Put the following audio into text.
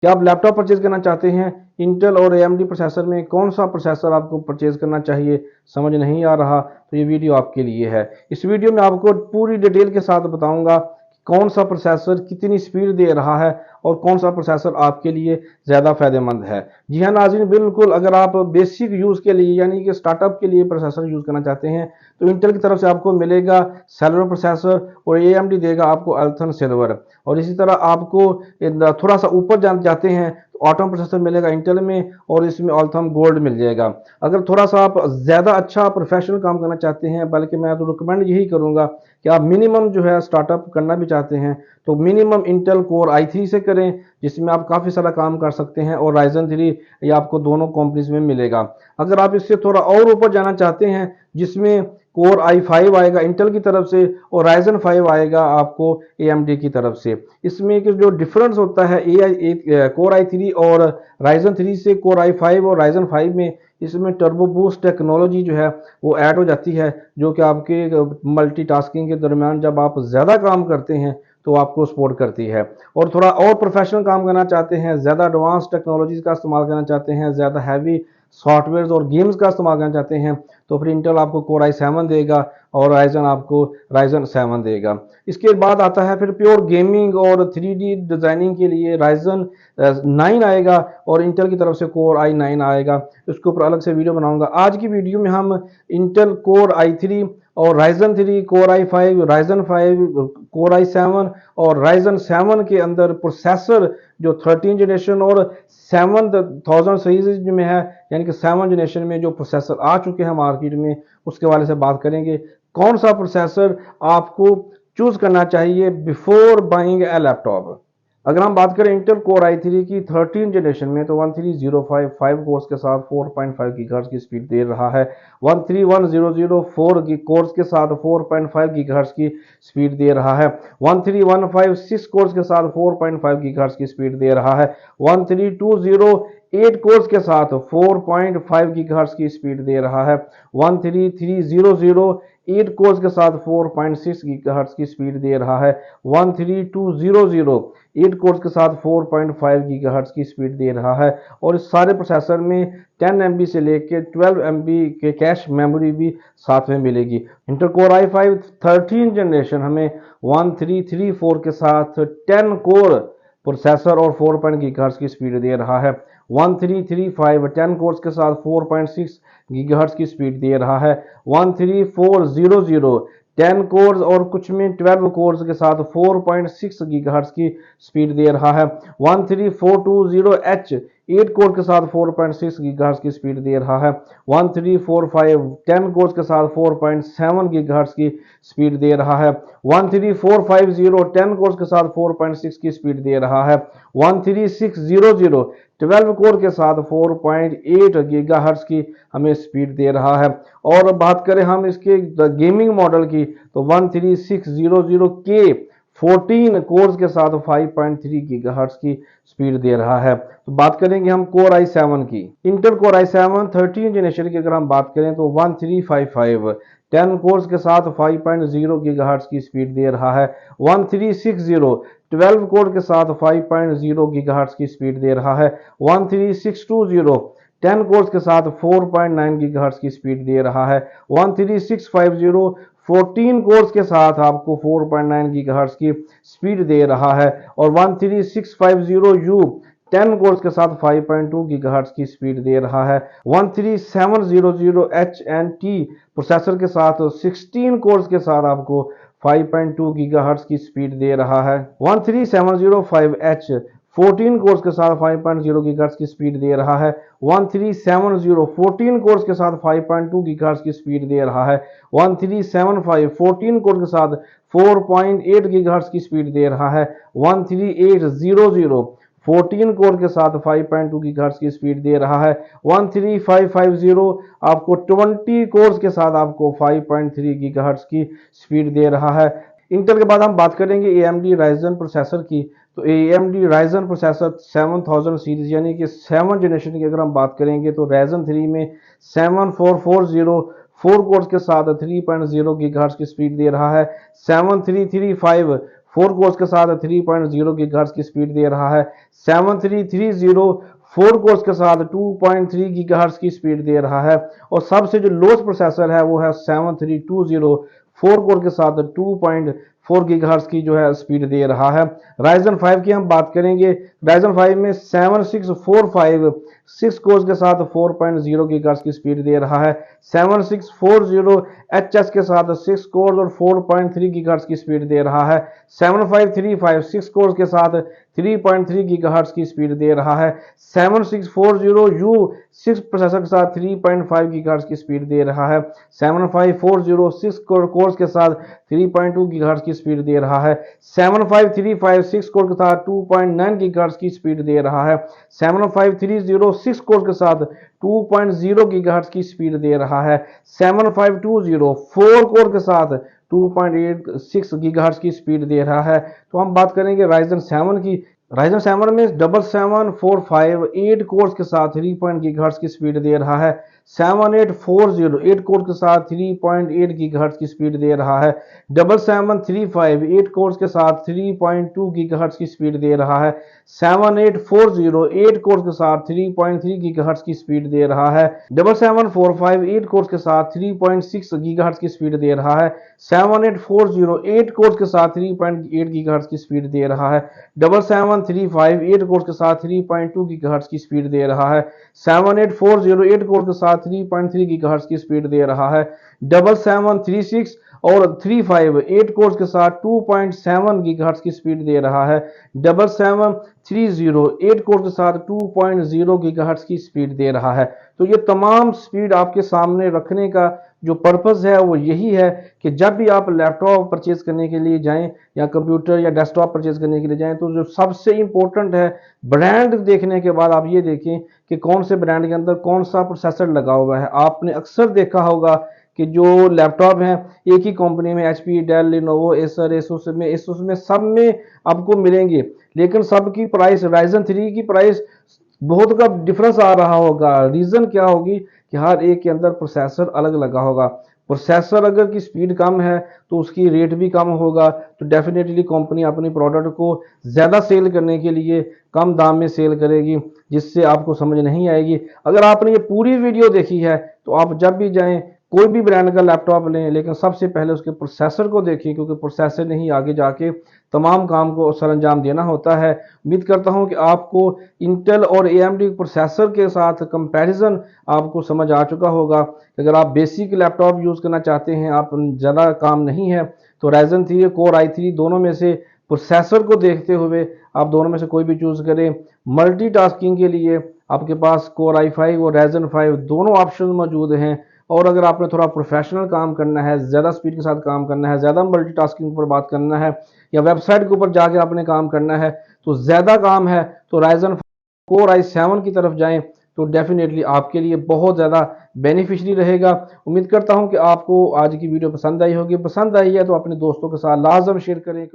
क्या आप laptop purchase करना चाहते हैं? इंटेल और AMD प्रोसेसर में कौन सा प्रोसेसर आपको परचेज करना चाहिए, समझ नहीं आ रहा, तो ये वीडियो आपके लिए है। इस वीडियो में आपको पूरी डिटेल के साथ बताऊंगा कौन सा प्रोसेसर कितनी स्पीड दे रहा है और कौन सा प्रोसेसर आपके लिए ज़्यादा फायदेमंद है। जी हाँ नाज़रीन, बिल्कुल अगर आप बेसिक यूज़ के लिए यानी कि स्टार्टअप के लिए प्रोसेसर यूज़ करना चाहते हैं तो इंटेल की तरफ से आपको मिलेगा सेलेरियम प्रोसेसर और AMD देगा आपको अल्थन सिल्वर। और इसी तरह आपको थोड़ा सा ऊपर जाते हैं तो ऑटम प्रोसेसर मिलेगा इंटेल में और इसमें अल्थम गोल्ड मिल जाएगा। अगर थोड़ा सा आप ज़्यादा अच्छा प्रोफेशनल काम करना चाहते हैं, बल्कि मैं तो रिकमेंड यही करूंगा कि आप मिनिमम जो है स्टार्टअप करना भी चाहते हैं तो मिनिमम इंटेल कोर i3 से करें, जिसमें आप काफ़ी सारा काम कर सकते हैं, और राइजन 3 ये आपको दोनों कंपनीज में मिलेगा। अगर आप इससे थोड़ा और ऊपर जाना चाहते हैं जिसमें कोर i5 आएगा इंटेल की तरफ से और राइजन 5 आएगा आपको AMD की तरफ से। इसमें एक जो डिफरेंस होता है कोर i3 और राइजन 3 से कोर i5 और राइजन 5 में, इसमें टर्बो बूस्ट टेक्नोलॉजी जो है वो ऐड हो जाती है, जो कि आपके मल्टीटास्किंग के दरमियान जब आप ज़्यादा काम करते हैं तो आपको सपोर्ट करती है। और थोड़ा और प्रोफेशनल काम करना चाहते हैं, ज़्यादा एडवांस टेक्नोलॉजीज का इस्तेमाल करना चाहते हैं, ज़्यादा हैवी सॉफ्टवेयर और गेम्स का इस्तेमाल करना चाहते हैं तो फिर इंटेल आपको कोर i7 देगा और राइजन आपको राइजन 7 देगा। इसके बाद आता है फिर प्योर गेमिंग और 3D डिज़ाइनिंग के लिए राइजन 9 आएगा और इंटेल की तरफ से कोर i9 आएगा। इसके ऊपर अलग से वीडियो बनाऊंगा। आज की वीडियो में हम इंटेल कोर i3 और Ryzen 3 core i5 Ryzen 5 core i7 और राइजन 7 के अंदर प्रोसेसर जो 13 जनरेशन और 7000 सीरीज में है, यानी कि 7 जनरेशन में जो प्रोसेसर आ चुके हैं मार्केट में, उसके वाले से बात करेंगे। कौन सा प्रोसेसर आपको चूज करना चाहिए बिफोर बाइंग ए लैपटॉप। अगर हम बात करें इंटेल कोर i3 की 13 जनरेशन में तो 13105 कोर्स के साथ 4.5 गीगाहर्ट्ज की स्पीड दे रहा है। 13100 कोर्स के साथ 4.5 गीगाहर्ट्ज की स्पीड दे रहा है। 13156 कोर्स के साथ 4.5 गीगाहर्ट्ज की स्पीड दे रहा है। 13208 कोर्स के साथ 4.5 गीगाहर्ट्ज की स्पीड दे रहा है। 13300 कोर्स के साथ 4.6 गीगाहर्ट्ज की स्पीड दे रहा है। 13200 कोर्स के साथ 4.5 गीगाहर्ट्ज की स्पीड दे रहा है। और इस सारे प्रोसेसर में 10 MB से लेकर 12 MB के कैश मेमोरी भी साथ में मिलेगी। इंटेल कोर i5 13 जनरेशन हमें 1334 के साथ 10 कोर प्रोसेसर और 4 गीगाहर्ट्ज की स्पीड दे रहा है। 1335 10 कोर्स के साथ 4.6 गीगाहर्ट्ज की स्पीड दे रहा है। 13400 10 कोर्स और कुछ में 12 कोर्स के साथ 4.6 गीगाहर्ट्ज की स्पीड दे रहा है। 13420H 8 कोर के साथ 4.6 गीगाहर्ट्ज की स्पीड दे रहा है। 1345 10 कोर्स के साथ 4.7 गीगाहर्ट्ज की स्पीड दे रहा है। 13450 10 कोर्स के साथ 4.6 की स्पीड दे रहा है। 13600 12 कोर के साथ 4.8 गीगाहर्ट्ज की हमें स्पीड दे रहा है। और बात करें हम इसके गेमिंग मॉडल की तो 13600K 14 कोर्स के साथ 5.3 गीगाहर्ट्ज की स्पीड दे रहा है। तो बात करेंगे हम कोर i7 की। इंटेल कोर i7 13 जनरेशन की अगर हम बात करें तो 1355 10 कोर्स के साथ 5.0 गीगाहर्ट्ज की स्पीड दे रहा है। 1360 12 कोर के साथ 5.0 गीगाहर्ट्ज की स्पीड दे रहा है। 13620 10 कोर्स के साथ 4.9 गीगाहर्ट्ज की स्पीड दे रहा है। 13650 14 कोर्स के साथ आपको 4.9 गीगाहर्ट्ज की स्पीड दे रहा है। और 13650U 10 कोर्स के साथ 5.2 गीगाहर्ट्ज की स्पीड दे रहा है। 13700H and T प्रोसेसर के साथ 16 कोर्स के साथ आपको 5.2 गीगाहर्ट्ज की स्पीड दे रहा है। 13705H 14 कोर्स के साथ 5.0 गीगाहर्ट्ज की स्पीड दे रहा है। 13700 14 कोर्स के साथ 5.2 गीगाहर्ट्ज की स्पीड दे रहा है। 1375 14 कोर्स के साथ 4.8 गीगाहर्ट्ज की स्पीड दे रहा है। 13800 14 कोर के साथ 5.2 गीगाहर्ट्ज की स्पीड दे रहा है। 13550 आपको 20 कोर्स के साथ आपको 5.3 गीगाहर्ट्ज की स्पीड दे रहा है। इंटेल के बाद हम बात करेंगे AMD राइजन प्रोसेसर की। तो AMD राइजन प्रोसेसर 7000 सीरीज यानी कि 7 जनरेशन की अगर हम बात करेंगे तो राइजन 3 में 7440 4 कोर्स के साथ 3.0 गीगाहर्ट्ज की स्पीड दे रहा है। 7335 4 कोर्स के साथ 3.0 गीगाहर्ट्ज की स्पीड दे रहा है। 7330 4 कोर्स के साथ 2.3 गीगाहर्ट्ज की स्पीड दे रहा है। और सबसे जो लोएस्ट प्रोसेसर है वो है 7320 4 कोर के साथ 2.4 गीगाहर्ट्ज की जो है स्पीड दे रहा है। Ryzen 5 की हम बात करेंगे। Ryzen 5 में 7645 6 कोर्स के साथ 4.0 गीगाहर्ट्ज की स्पीड दे रहा है। 7640 HS के साथ 6 कोर्स और 4.3 गीगाहर्ट्ज की स्पीड दे रहा है। 7535 6 कोर्स के साथ 3.3 गीगाहर्ट्ज की स्पीड दे रहा है। 7640U 6 प्रोसेसर के साथ 3.5 गीगाहर्ट्ज की स्पीड दे रहा है। 7540 6 कोर्स के साथ 3.2 गीगाहर्ट्ज की स्पीड दे रहा है। 7535 6 कोर के साथ 2.9 गीगाहर्ट्ज की स्पीड दे रहा है। 7530 6 कोर के साथ 2.0 गीगाहर्ट्ज की स्पीड दे रहा है। 7520 4 कोर के साथ 2.86 गीगाहर्ट्ज की स्पीड दे रहा है। तो हम बात करेंगे Ryzen 7 की। Ryzen 7 में 7745 8 कोर्स के साथ 3 गीगाहर्ट्ज की स्पीड दे रहा है। 7840 8 कोर के साथ 3.8 गीगाहर्ट्ज की स्पीड दे रहा है। 7735 8 कोर्स के साथ 3.2 गीगाहर्ट्ज की स्पीड दे रहा है। 7840 8 कोर्स के साथ 3.3 गीगाहर्ट्ज की स्पीड दे रहा है। 7745 8 कोर्स के साथ 3.6 गीगाहर्ट्ज की स्पीड दे रहा है। 7840 8 कोर्स के साथ 3.8 गीगाहर्ट्ज की स्पीड दे रहा है। 7735 8 कोर्स के साथ 3.2 गीगाहर्ट्ज की स्पीड दे रहा है। 7840 8 कोर्स के साथ 3.3 गीगाहर्ट्ज की स्पीड दे रहा है। 7736 और 35 8 कोर्स के साथ 2.7 गीगाहर्ट्ज की स्पीड दे रहा है। 7730 8 कोर्स के साथ 2.0 गीगाहर्ट्ज की स्पीड दे रहा है। तो ये तमाम स्पीड आपके सामने रखने का जो पर्पस है वो यही है कि जब भी आप लैपटॉप परचेज करने के लिए जाएं या कंप्यूटर या डेस्कटॉप परचेज करने के लिए जाएं तो जो सबसे इंपॉर्टेंट है ब्रांड देखने के बाद आप ये देखें कि कौन से ब्रांड के अंदर कौन सा प्रोसेसर लगा हुआ है। आपने अक्सर देखा होगा कि जो लैपटॉप हैं एक ही कंपनी में HP, Dell, Lenovo, Acer, Asus में सब में आपको मिलेंगे, लेकिन सब की प्राइस Ryzen 3 की प्राइस बहुत का डिफरेंस आ रहा होगा। रीज़न क्या होगी कि हर एक के अंदर प्रोसेसर अलग लगा होगा। प्रोसेसर अगर की स्पीड कम है तो उसकी रेट भी कम होगा, तो डेफिनेटली कंपनी अपनी प्रोडक्ट को ज़्यादा सेल करने के लिए कम दाम में सेल करेगी, जिससे आपको समझ नहीं आएगी। अगर आपने ये पूरी वीडियो देखी है तो आप जब भी जाएं कोई भी ब्रांड का लैपटॉप लें, लेकिन सबसे पहले उसके प्रोसेसर को देखें, क्योंकि प्रोसेसर ने ही आगे जाके तमाम काम को सरअंजाम देना होता है। उम्मीद करता हूं कि आपको इंटेल और AMD प्रोसेसर के साथ कंपैरिजन आपको समझ आ चुका होगा। अगर आप बेसिक लैपटॉप यूज़ करना चाहते हैं, आप ज़्यादा काम नहीं है, तो Ryzen 3 कोर i3 दोनों में से प्रोसेसर को देखते हुए आप दोनों में से कोई भी चूज़ करें। मल्टीटास्किंग के लिए आपके पास कोर i5 और Ryzen 5 दोनों ऑप्शन मौजूद हैं। और अगर आपने थोड़ा प्रोफेशनल काम करना है, ज़्यादा स्पीड के साथ काम करना है, ज़्यादा मल्टीटास्किंग पर बात करना है या वेबसाइट के ऊपर जाके आपने काम करना है, तो ज़्यादा काम है तो Ryzen कोर i7 की तरफ जाएं, तो डेफिनेटली आपके लिए बहुत ज़्यादा बेनिफिशियरी रहेगा। उम्मीद करता हूं कि आपको आज की वीडियो पसंद आई होगी। पसंद आई है तो अपने दोस्तों के साथ लाजम शेयर करें।